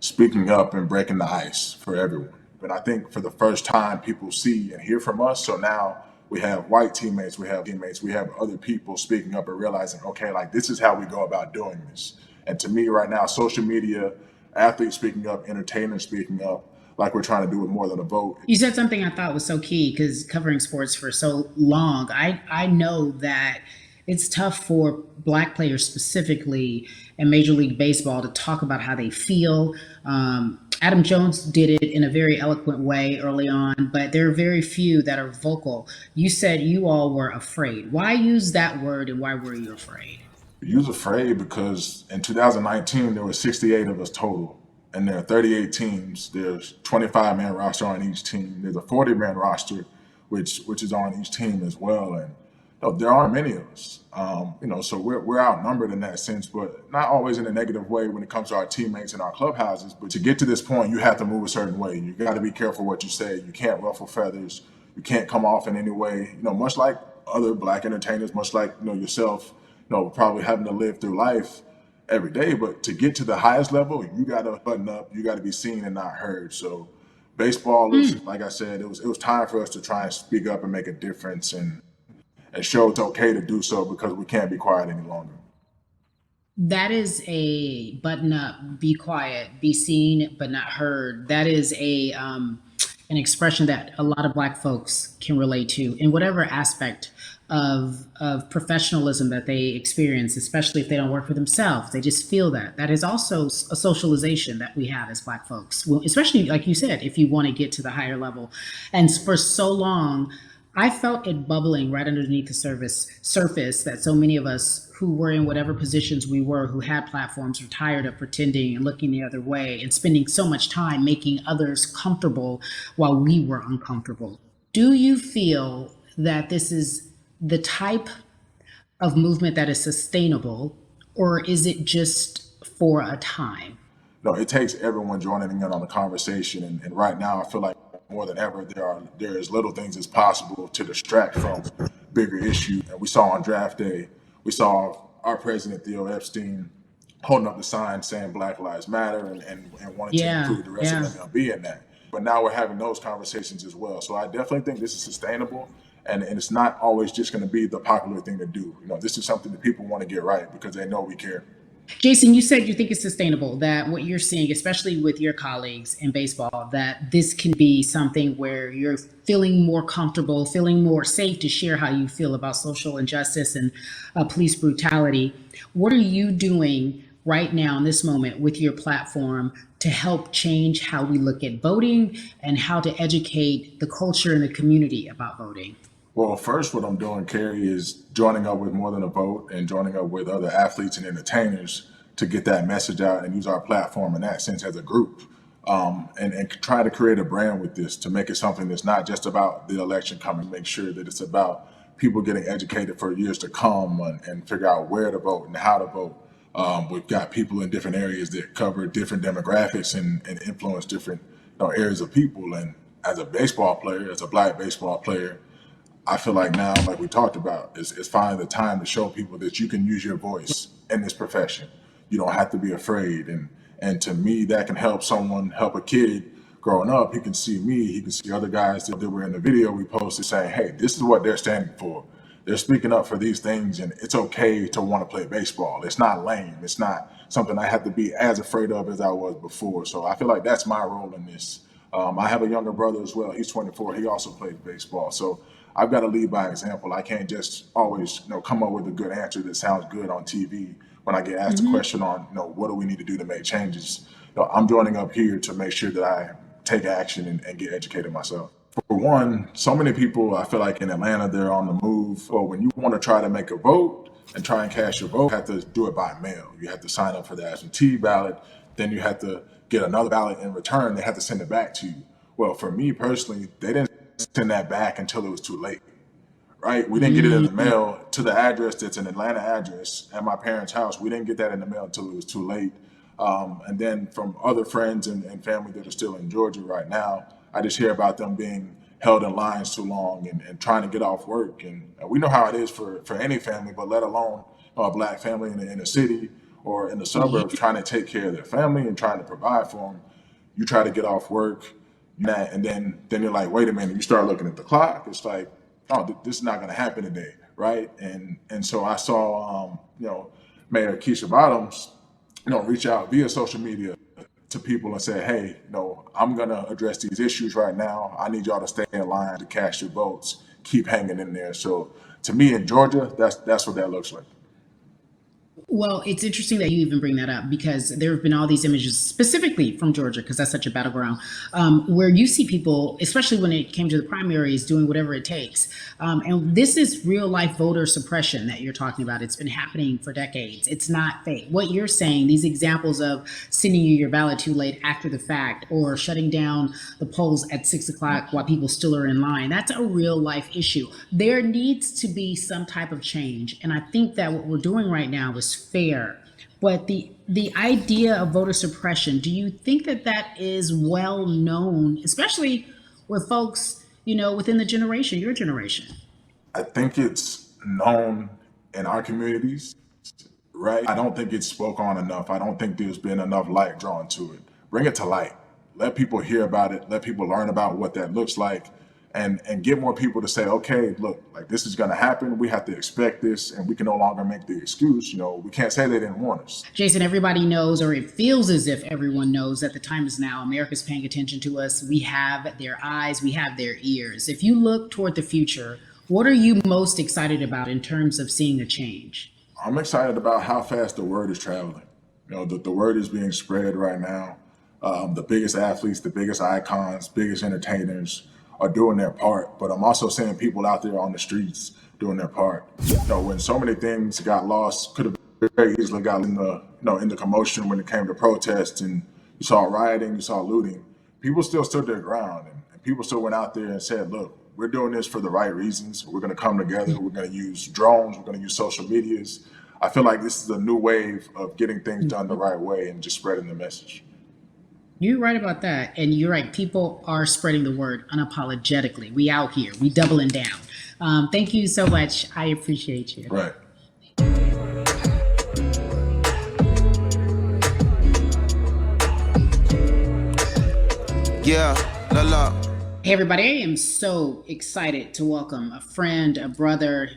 speaking up and breaking the ice for everyone. But I think for the first time, people see and hear from us. So now we have white teammates, we have other people speaking up and realizing, okay, like, this is how we go about doing this. And to me right now, social media, athletes speaking up, entertainers speaking up, like we're trying to do with More Than a Vote. You said something I thought was so key, because covering sports for so long, I know that it's tough for Black players specifically in Major League Baseball to talk about how they feel. Adam Jones did it in a very eloquent way early on, but there are very few that are vocal. You said you all were afraid. Why use that word, and why were you afraid? You was afraid because in 2019, there were 68 of us total. And there are 38 teams. There's 25-man roster on each team. There's a 40-man roster, which is on each team as well. And there aren't many of us. So we're outnumbered in that sense, but not always in a negative way when it comes to our teammates and our clubhouses. But to get to this point, you have to move a certain way. You got to be careful what you say. You can't ruffle feathers. You can't come off in any way. Much like other Black entertainers, much like yourself, probably having to live through life every day. But to get to the highest level, you got to button up. You got to be seen and not heard. So baseball is, like I said, it was time for us to try and speak up and make a difference and show it's okay to do so, because we can't be quiet any longer. That is a button up, be quiet, be seen but not heard. That is an expression that a lot of Black folks can relate to in whatever aspect of professionalism that they experience, especially if they don't work for themselves. They just feel that. That is also a socialization that we have as Black folks, well, especially, like you said, if you want to get to the higher level. And for so long, I felt it bubbling right underneath the surface that so many of us who were in whatever positions we were, who had platforms, were tired of pretending and looking the other way and spending so much time making others comfortable while we were uncomfortable. Do you feel that this is the type of movement that is sustainable, or is it just for a time? No, it takes everyone joining in on the conversation. And right now, I feel like more than ever, there is little things as possible to distract from bigger issues. And we saw on draft day, we saw our president, Theo Epstein, holding up the sign saying Black Lives Matter and wanting to include the rest of MLB in that. But now we're having those conversations as well. So I definitely think this is sustainable. And it's not always just going to be the popular thing to do. This is something that people want to get right because they know we care. Jason, you said you think it's sustainable, that what you're seeing, especially with your colleagues in baseball, that this can be something where you're feeling more comfortable, feeling more safe to share how you feel about social injustice and police brutality. What are you doing right now in this moment with your platform to help change how we look at voting and how to educate the culture and the community about voting? Well, first, what I'm doing, Carrie, is joining up with More Than a Vote and joining up with other athletes and entertainers to get that message out and use our platform in that sense as a group. And try to create a brand with this to make it something that's not just about the election coming, make sure that it's about people getting educated for years to come and figure out where to vote and how to vote. We've got people in different areas that cover different demographics and influence different areas of people. And as a baseball player, as a Black baseball player, I feel like now, like we talked about, is finding the time to show people that you can use your voice in this profession. You don't have to be afraid. And to me, that can help someone, help a kid growing up. He can see me, he can see other guys that were in the video we posted saying, hey, this is what they're standing for. They're speaking up for these things, and it's okay to want to play baseball. It's not lame. It's not something I have to be as afraid of as I was before. So I feel like that's my role in this. I have a younger brother as well. He's 24. He also plays baseball. So I've got to lead by example. I can't just always, come up with a good answer that sounds good on TV when I get asked a question on, what do we need to do to make changes. I'm joining up here to make sure that I take action and get educated myself. For one, so many people, I feel like in Atlanta, they're on the move. Or when you want to try to make a vote and try and cast your vote, you have to do it by mail. You have to sign up for the absentee ballot. Then you have to get another ballot in return. They have to send it back to you. Well, for me personally, they didn't send that back until it was too late, right? We didn't get it in the mail to the address that's an Atlanta address at my parents' house. We didn't get that in the mail until it was too late. And then from other friends and family that are still in Georgia right now, I just hear about them being held in lines too long and trying to get off work. And we know how it is for any family, but let alone a Black family in a city or in the suburbs trying to take care of their family and trying to provide for them. You try to get off work, and then you're like, wait a minute, you start looking at the clock. It's like, oh, this is not going to happen today, right? And so I saw, Mayor Keisha Bottoms, reach out via social media to people and say, hey, I'm going to address these issues right now. I need y'all to stay in line to cast your votes. Keep hanging in there. So to me in Georgia, that's what that looks like. Well, it's interesting that you even bring that up because there have been all these images specifically from Georgia, because that's such a battleground, where you see people, especially when it came to the primaries, doing whatever it takes. And this is real life voter suppression that you're talking about. It's been happening for decades. It's not fake. What you're saying, these examples of sending you your ballot too late after the fact or shutting down the polls at 6 o'clock while people still are in line, that's a real life issue. There needs to be some type of change. And I think that what we're doing right now is fair. But the idea of voter suppression, do you think that is well known, especially with folks, within the generation, your generation? I think it's known in our communities, right? I don't think it's spoke on enough. I don't think there's been enough light drawn to it. Bring it to light. Let people hear about it. Let people learn about what that looks like. And get more people to say, okay, look, like this is going to happen. We have to expect this, and we can no longer make the excuse. We can't say they didn't warn us. Jason, everybody knows, or it feels as if everyone knows that the time is now. America's paying attention to us. We have their eyes. We have their ears. If you look toward the future, what are you most excited about in terms of seeing a change? I'm excited about how fast the word is traveling. The word is being spread right now. The biggest athletes, the biggest icons, biggest entertainers are doing their part, but I'm also seeing people out there on the streets doing their part. When so many things got lost, could have very easily got in the commotion when it came to protests, and you saw rioting, you saw looting. People still stood their ground, and people still went out there and said, look, we're doing this for the right reasons. We're going to come together. We're going to use drones. We're going to use social medias. I feel like this is a new wave of getting things done the right way and just spreading the message. You're right about that. And you're right. People are spreading the word unapologetically. We out here. We doubling down. Thank you so much. I appreciate you. Right. Yeah, la. Hey, everybody. I am so excited to welcome a friend, a brother,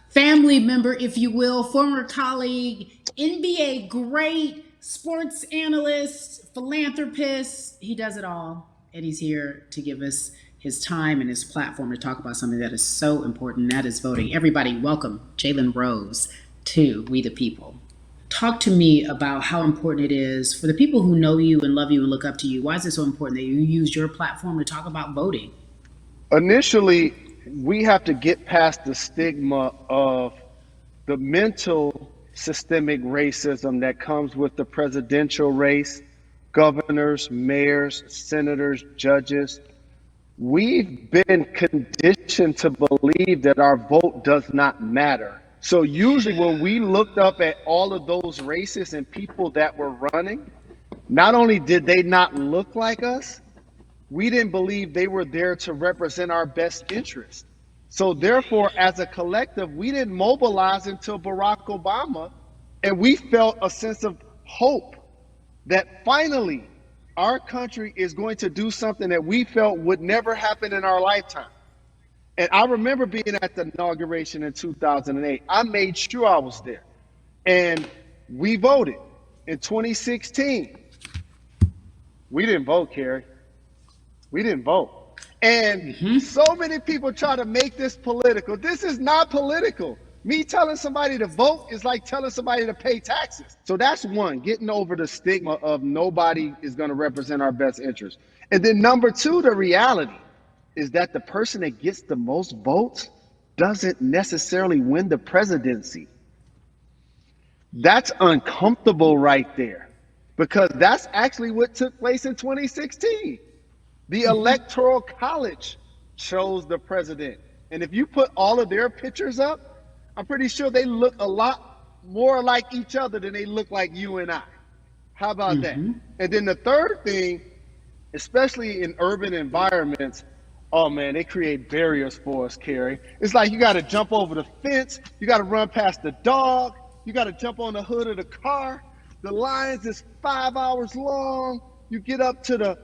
family member, if you will, former colleague, NBA great, sports analyst, philanthropist. He does it all. And he's here to give us his time and his platform to talk about something that is so important, and that is voting. Everybody, welcome Jalen Rose to We the People. Talk to me about how important it is for the people who know you and love you and look up to you. Why is it so important that you use your platform to talk about voting? Initially, we have to get past the stigma of the mental systemic racism that comes with the presidential race, governors, mayors, senators, judges. We've been conditioned to believe that our vote does not matter. So usually when we looked up at all of those races and people that were running, not only did they not look like us, we didn't believe they were there to represent our best interest. So therefore, as a collective, we didn't mobilize until Barack Obama, and we felt a sense of hope that finally our country is going to do something that we felt would never happen in our lifetime. And I remember being at the inauguration in 2008. I made sure I was there. And we voted. In 2016, we didn't vote, Carrie. We didn't vote. And so many people try to make this political. This is not political. Me telling somebody to vote is like telling somebody to pay taxes. So that's one, getting over the stigma of nobody is going to represent our best interest. And then number two, the reality is that the person that gets the most votes doesn't necessarily win the presidency. That's uncomfortable right there, because that's actually what took place in 2016. The Electoral College chose the president. And if you put all of their pictures up, I'm pretty sure they look a lot more like each other than they look like you and I. How about that? And then the third thing, especially in urban environments, oh man, they create barriers for us, Carrie. It's like you got to jump over the fence, you got to run past the dog, you got to jump on the hood of the car. The lines is 5 hours long. You get up to the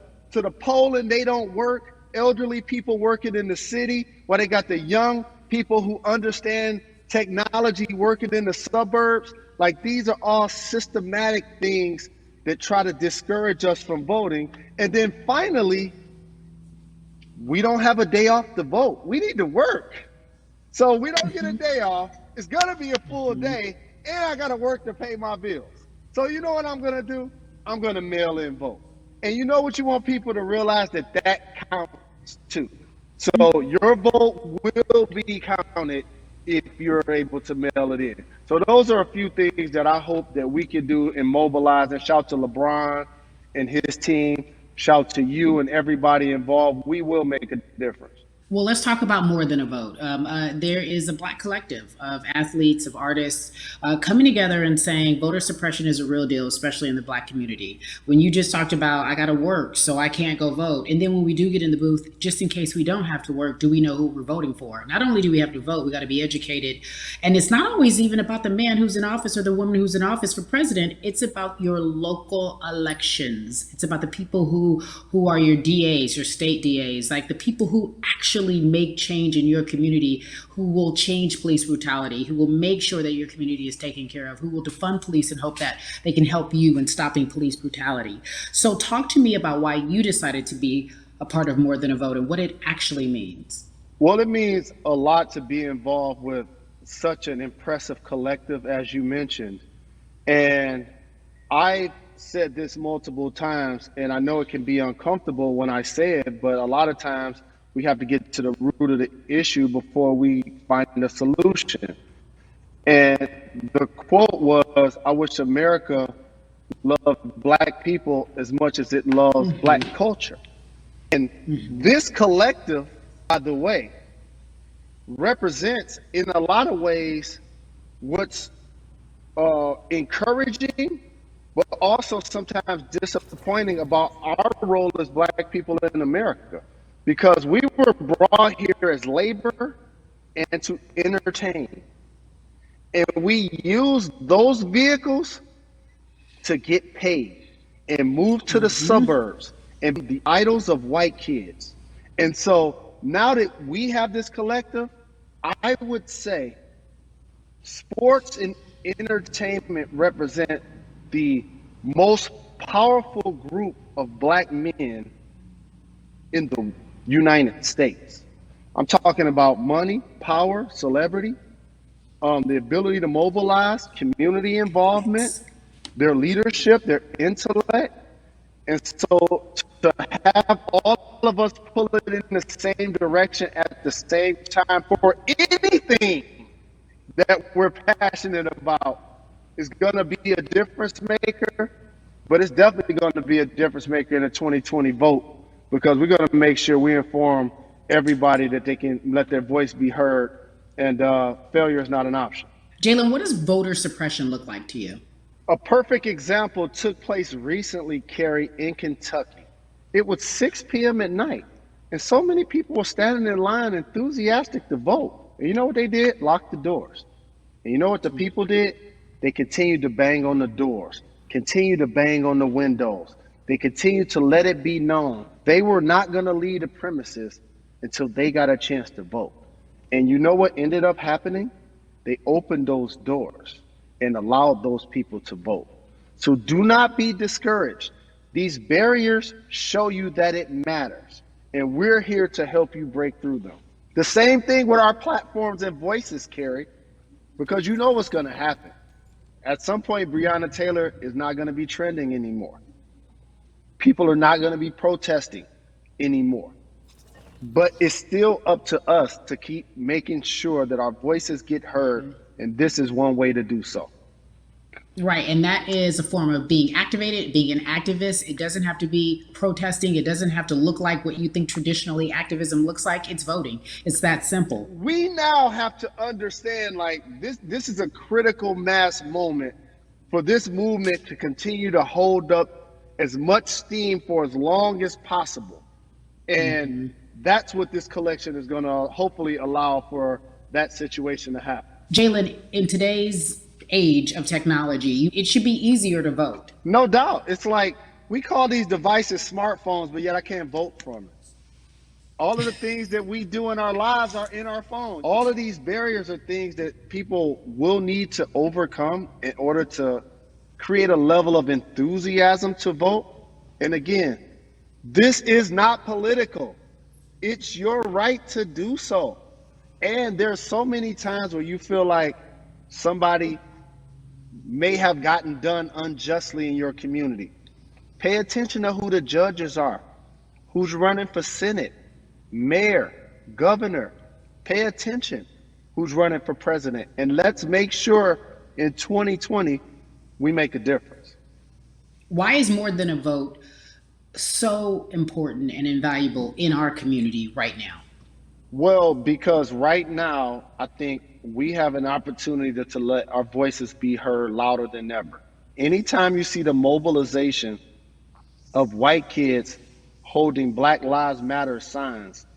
poll and they don't work. Elderly people working in the city, while they got the young people who understand technology working in the suburbs. Like, these are all systematic things that try to discourage us from voting. And then finally, we don't have a day off to vote. We need to work. So we don't get a day off. It's gonna be a full day, and I gotta work to pay my bills. So you know what I'm gonna do? I'm gonna mail in vote. And you know what you want people to realize, that counts too. So your vote will be counted if you're able to mail it in. So those are a few things that I hope that we can do and mobilize. And shout to LeBron and his team. Shout to you and everybody involved. We will make a difference. Well, let's talk about more than a vote. There is a Black collective of athletes, of artists coming together and saying voter suppression is a real deal, especially in the Black community. When you just talked about, I got to work, so I can't go vote. And then when we do get in the booth, just in case we don't have to work, do we know who we're voting for? Not only do we have to vote, we got to be educated. And it's not always even about the man who's in office or the woman who's in office for president. It's about your local elections. It's about the people who are your DAs, your state DAs, like the people who actually make change in your community, who will change police brutality, who will make sure that your community is taken care of, who will defund police and hope that they can help you in stopping police brutality. So talk to me about why you decided to be a part of More Than a Vote and what it actually means. Well, it means a lot to be involved with such an impressive collective, as you mentioned. And I said this multiple times, and I know it can be uncomfortable when I say it, but a lot of times we have to get to the root of the issue before we find a solution. And the quote was, I wish America loved Black people as much as it loves Black culture. And this collective, by the way, represents in a lot of ways what's encouraging, but also sometimes disappointing about our role as Black people in America. Because we were brought here as labor and to entertain. And we use those vehicles to get paid and move to the suburbs and be the idols of white kids. And so now that we have this collective, I would say Sports and entertainment represent the most powerful group of black men in the United States. I'm talking about money, power, celebrity, the ability to mobilize, community involvement, their leadership, their intellect. And so to have all of us pull it in the same direction at the same time for anything that we're passionate about is going to be a difference maker, but it's definitely going to be a difference maker in the 2020 vote, because we're going to make sure we inform everybody that they can let their voice be heard, and failure is not an option. Jalen, what does voter suppression look like to you? A perfect example took place recently, Carrie, in Kentucky. It was 6 p.m. at night, and so many people were standing in line enthusiastic to vote. And you know what they did? Locked the doors. And you know what the people did? They continued to bang on the doors, continued to bang on the windows. They continued to let it be known they were not going to leave the premises until they got a chance to vote. And you know what ended up happening? They opened those doors and allowed those people to vote. So do not be discouraged. These barriers show you that it matters, and we're here to help you break through them. The same thing with our platforms and voices, Carrie, because you know what's going to happen. At some point, Breonna Taylor is not going to be trending anymore. People are not going to be protesting anymore. But it's still up to us to keep making sure that our voices get heard, and this is one way to do so. Right, and that is a form of being activated, being an activist. It doesn't have to be protesting. It doesn't have to look like what you think traditionally activism looks like. It's voting. It's that simple. We now have to understand, like, this is a critical mass moment for this movement to continue to hold up as much steam for as long as possible. And that's what this collection is going to hopefully allow for that situation to happen. Jalen, in today's age of technology, it should be easier to vote. No doubt. It's like we call these devices smartphones, but yet I can't vote from it. All of the things that we do in our lives are in our phone. All of these barriers are things that people will need to overcome in order to create a level of enthusiasm to vote. And again, this is not political. It's your right to do so. And there's so many times where you feel like somebody may have gotten done unjustly in your community. Pay attention to who the judges are, who's running for Senate, mayor, governor. Pay attention who's running for president. And let's make sure in 2020 we make a difference. Why is more than a vote so important and invaluable in our community right now? Well, because right now, I think we have an opportunity to let our voices be heard louder than ever. Anytime you see the mobilization of white kids holding Black Lives Matter signs,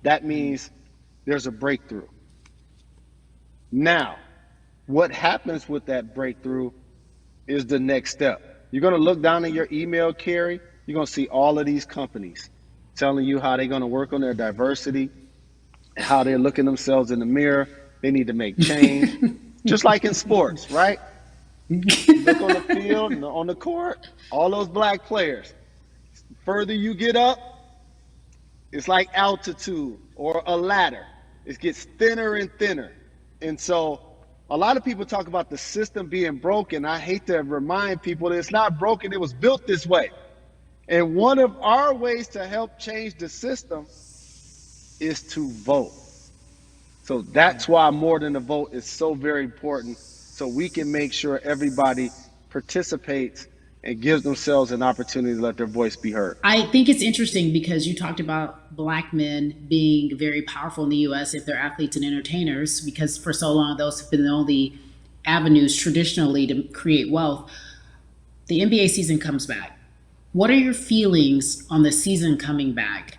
that means there's a breakthrough. Now, what happens with that breakthrough is the next step. You're going to look down in your email, Carrie. You're going to see all of these companies telling you how they're going to work on their diversity, how they're looking themselves in the mirror. They need to make change, just like in sports, right? You look on the field, on the court, all those black players. The further you get up, it's like altitude or a ladder. It gets thinner and thinner. And so a lot of people talk about the system being broken. I hate to remind people that it's not broken. It was built this way. And one of our ways to help change the system is to vote. So that's why more than a vote is so very important, so we can make sure everybody participates and gives themselves an opportunity to let their voice be heard. I think it's interesting because you talked about Black men being very powerful in the U.S. if they're athletes and entertainers, because for so long those have been the only avenues traditionally to create wealth. The NBA season comes back. What are your feelings on the season coming back?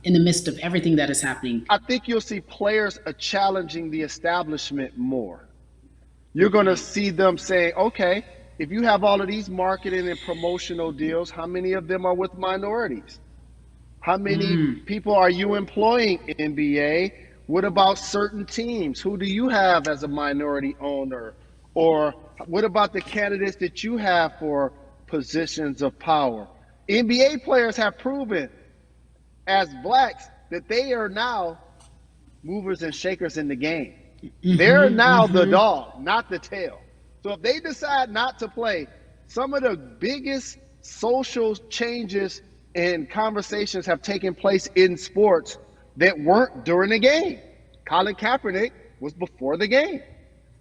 In the midst of everything that is happening? I think you'll see players challenging the establishment more. You're going to see them saying, okay, if you have all of these marketing and promotional deals, how many of them are with minorities? How many people are you employing, NBA, What about certain teams? Who do you have as a minority owner? Or what about the candidates that you have for positions of power? NBA players have proven as blacks that they are now movers and shakers in the game. They're now the dog, not the tail. So if they decide not to play, some of the biggest social changes and conversations have taken place in sports that weren't during the game. Colin Kaepernick was before the game.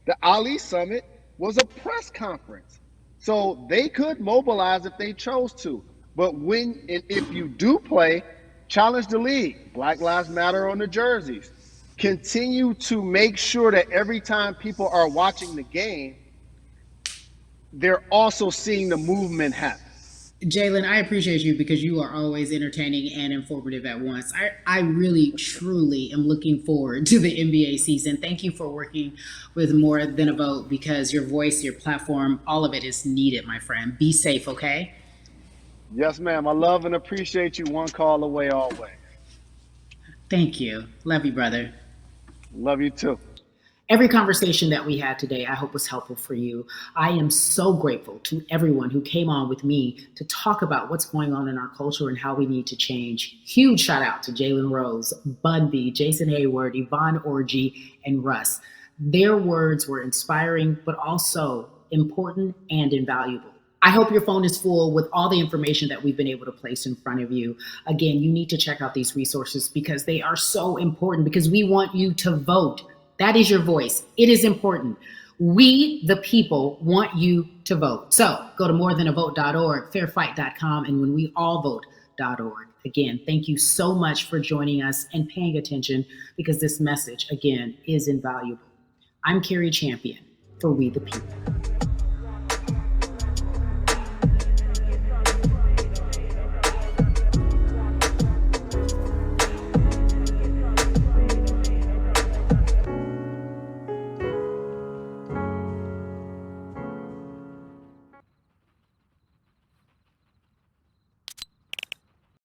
The Ali Summit was a press conference. So they could mobilize if they chose to. But when and if you do play, challenge the league. Black Lives Matter on the jerseys. Continue to make sure that every time people are watching the game, they're also seeing the movement happen. Jalen, I appreciate you because you are always entertaining and informative at once. I really, truly am looking forward to the NBA season. Thank you for working with More Than a Vote because your voice, your platform, all of it is needed, my friend. Be safe, okay? Yes, ma'am. I love and appreciate you. One call away always. Thank you. Love you, brother. Love you too. Every conversation that we had today, I hope was helpful for you. I am so grateful to everyone who came on with me to talk about what's going on in our culture and how we need to change. Huge shout out to Jalen Rose, Bun B, Jason Heyward, Yvonne Orji, and Russ. Their words were inspiring, but also important and invaluable. I hope your phone is full with all the information that we've been able to place in front of you. Again, you need to check out these resources because they are so important because we want you to vote. That is your voice. It is important. We, the people, want you to vote. So go to morethanavote.org, fairfight.com, and whenweallvote.org. Again, thank you so much for joining us and paying attention because this message, again, is invaluable. I'm Carrie Champion for We the People.